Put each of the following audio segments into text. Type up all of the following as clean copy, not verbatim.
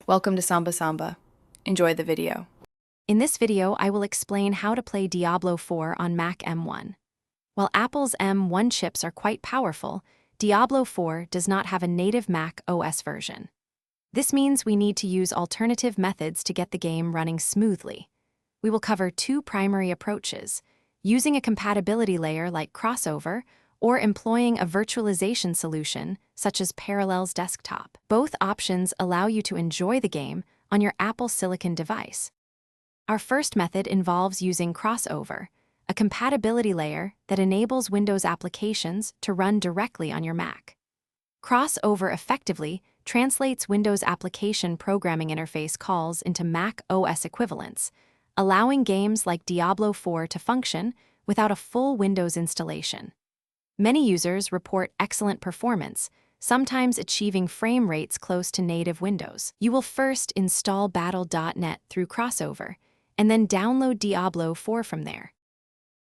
Welcome to Samba Samba. Enjoy the video. In this video, I will explain how to play Diablo 4 on Mac M1. While Apple's M1 chips are quite powerful, Diablo 4 does not have a native Mac OS version. This means we need to use alternative methods to get the game running smoothly. We will cover two primary approaches: using a compatibility layer like Crossover, or employing a virtualization solution such as Parallels Desktop. Both options allow you to enjoy the game on your Apple Silicon device. Our first method involves using Crossover, a compatibility layer that enables Windows applications to run directly on your Mac. Crossover effectively translates Windows application programming interface calls into Mac OS equivalents, allowing games like Diablo 4 to function without a full Windows installation. Many users report excellent performance, sometimes achieving frame rates close to native Windows. You will first install Battle.net through Crossover, and then download Diablo 4 from there.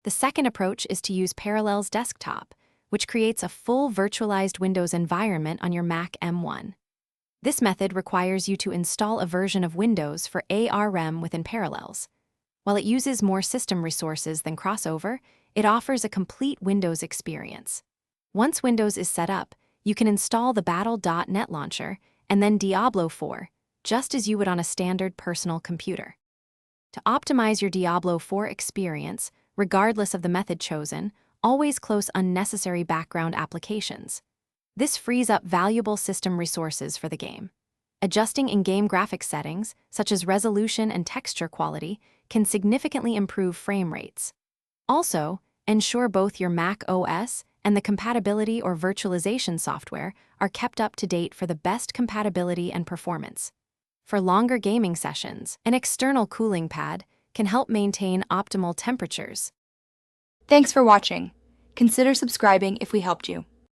The second approach is to use Parallels Desktop, which creates a full virtualized Windows environment on your Mac M1. This method requires you to install a version of Windows for ARM within Parallels. While it uses more system resources than Crossover, it offers a complete Windows experience. Once Windows is set up, you can install the Battle.net launcher and then Diablo 4, just as you would on a standard personal computer. To optimize your Diablo 4 experience, regardless of the method chosen, always close unnecessary background applications. This frees up valuable system resources for the game. Adjusting in-game graphics settings, such as resolution and texture quality, can significantly improve frame rates. Also, ensure both your Mac OS and the compatibility or virtualization software are kept up to date for the best compatibility and performance. For longer gaming sessions, an external cooling pad can help maintain optimal temperatures. Thanks for watching. Consider subscribing if we helped you.